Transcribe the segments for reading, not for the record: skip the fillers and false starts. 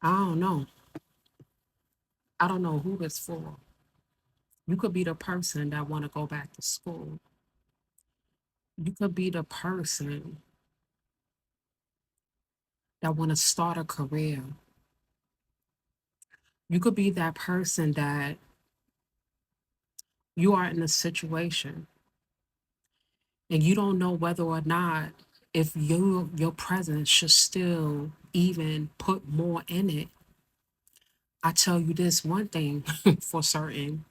I don't know. I don't know who this for. You could be the person that want to go back to school. You could be the person that want to start a career. You could be that person that you are in a situation and you don't know whether or not if your presence should still even put more in it. I tell you this one thing for certain.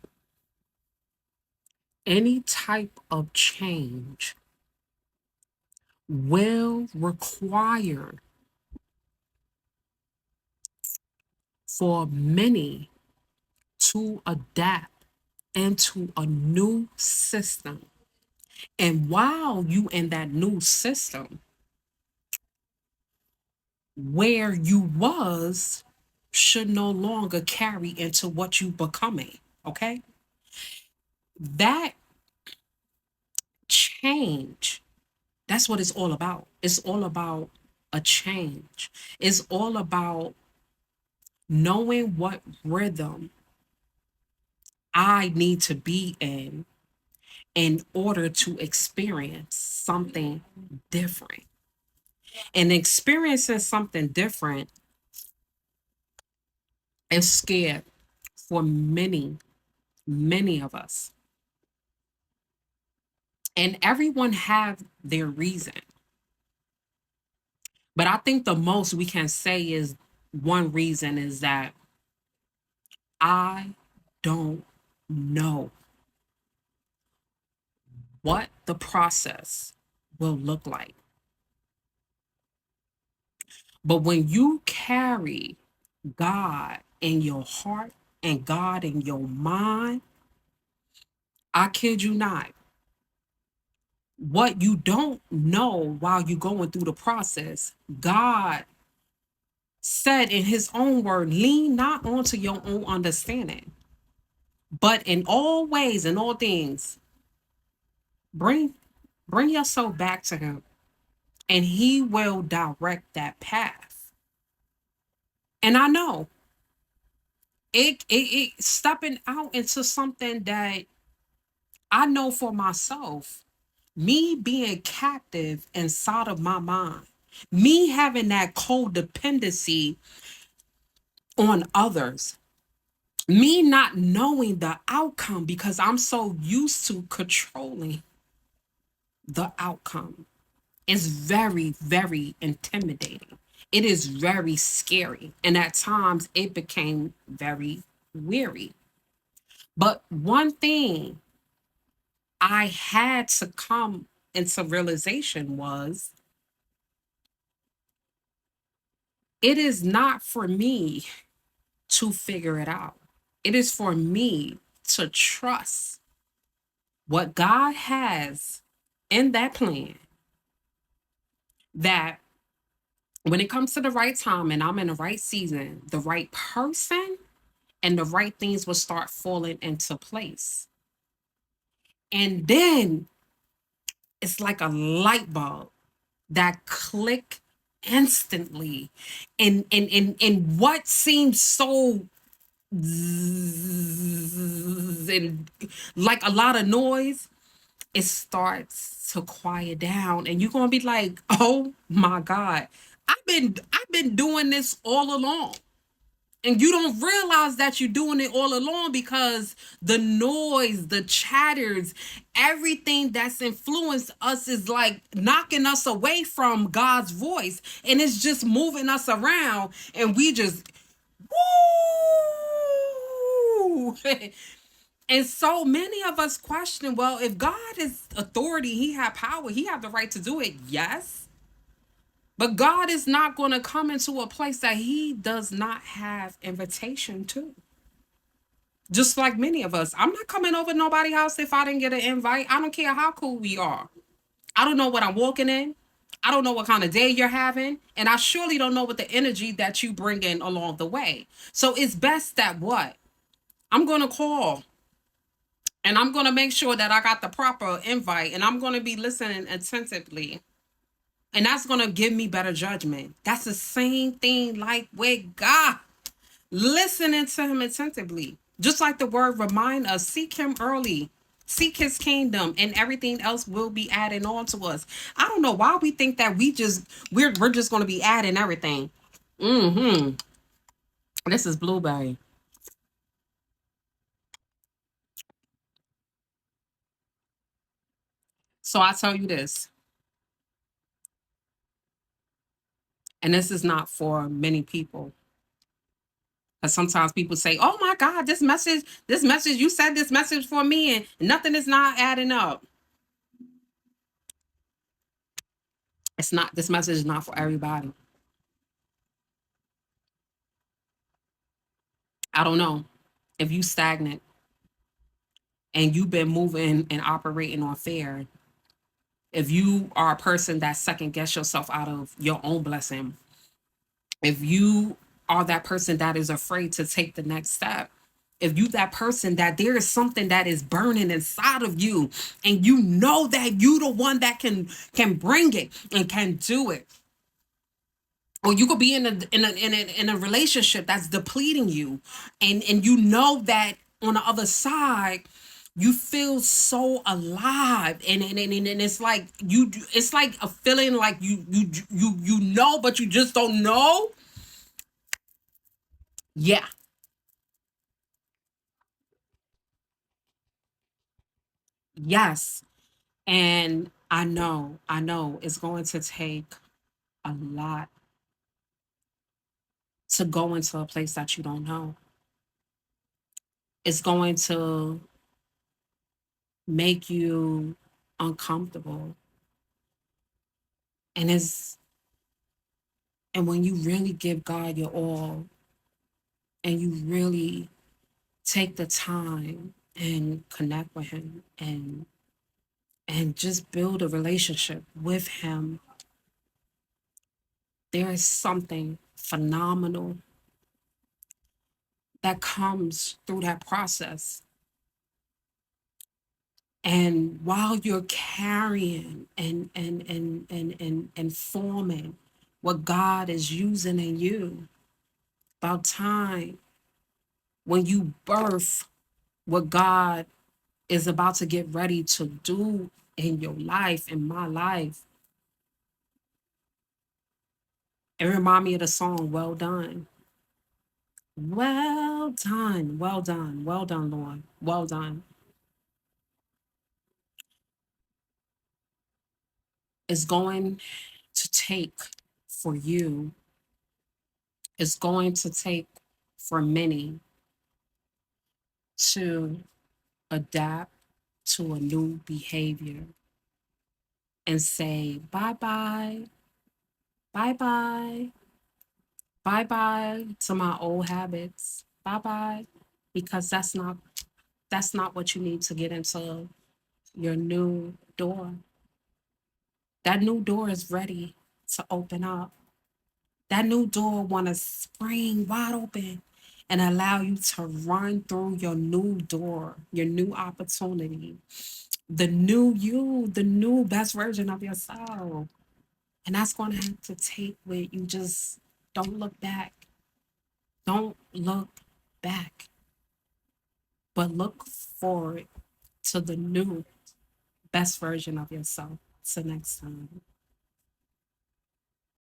Any type of change will require for many to adapt into a new system. And while you in that new system, where you was should no longer carry into what you becoming. Okay? That change, that's what it's all about. It's all about a change. It's all about knowing what rhythm I need to be in order to experience something different. And experiencing something different is scared for many, many of us. And everyone have their reason. But I think the most we can say is one reason is that I don't know what the process will look like. But when you carry God in your heart and God in your mind, I kid you not, what you don't know while you're going through the process, God said in his own word, lean not onto your own understanding, but in all ways and all things, bring bring yourself back to him and he will direct that path. And I know it stepping out into something that I know for myself, me being captive inside of my mind, me having that codependency on others, me not knowing the outcome because I'm so used to controlling the outcome is very, very intimidating. It is very scary. And at times it became very weary. But one thing I had to come into realization was it is not for me to figure it out. It is for me to trust what God has in that plan, that when it comes to the right time and I'm in the right season, the right person and the right things will start falling into place. And then it's like a light bulb that click instantly. And what seems so and like a lot of noise, it starts to quiet down and you're gonna be like, oh my God, I've been doing this all along. And you don't realize that you're doing it all along because the noise, the chatters, everything that's influenced us is like knocking us away from God's voice. And it's just moving us around. And we just, woo! And so many of us question, well, if God is authority, he had power, he had the right to do it. Yes. But God is not going to come into a place that he does not have invitation to. Just like many of us. I'm not coming over nobody's house if I didn't get an invite. I don't care how cool we are. I don't know what I'm walking in. I don't know what kind of day you're having. And I surely don't know what the energy that you bring in along the way. So it's best that what? I'm going to call and I'm going to make sure that I got the proper invite and I'm going to be listening attentively And that's going to give me better judgment. That's the same thing like with God. Listening to him attentively. Just like the word remind us, seek him early. Seek his kingdom and everything else will be added on to us. I don't know why we think that we're just gonna be adding everything. Mm-hmm. This is blueberry. So I tell you this, and this is not for many people. Because sometimes people say, "Oh my God, this message, you said this message for me, and nothing is not adding up." It's not. This message is not for everybody. I don't know if you stagnant and you've been moving and operating on fear. If you are a person that second guess yourself out of your own blessing, if you are that person that is afraid to take the next step, if you that person that there is something that is burning inside of you and you know that you the one that can bring it and can do it, or you could be in a relationship that's depleting you, and you know that on the other side you feel so alive, and it's like it's like a feeling like you know but you just don't know. Yeah. Yes. And I know it's going to take a lot to go into a place that you don't know. It's going to make you uncomfortable. And it's and when you really give God your all and you really take the time and connect with him and just build a relationship with him, there is something phenomenal that comes through that process. And while you're carrying and forming what God is using in you, about time when you birth what God is about to get ready to do in your life, in my life, it remind me of the song "Well Done." Well done, well done, well done, Lord. Well done. It's going to take for you, it's going to take for many to adapt to a new behavior and say bye bye, bye bye, bye bye to my old habits, bye bye, because that's not what you need to get into your new door. That new door is ready to open up. That new door want to spring wide open and allow you to run through your new door, your new opportunity, the new you, the new best version of yourself. And that's going to have to take with you. Just don't look back. Don't look back, but look forward to the new best version of yourself. Till next time.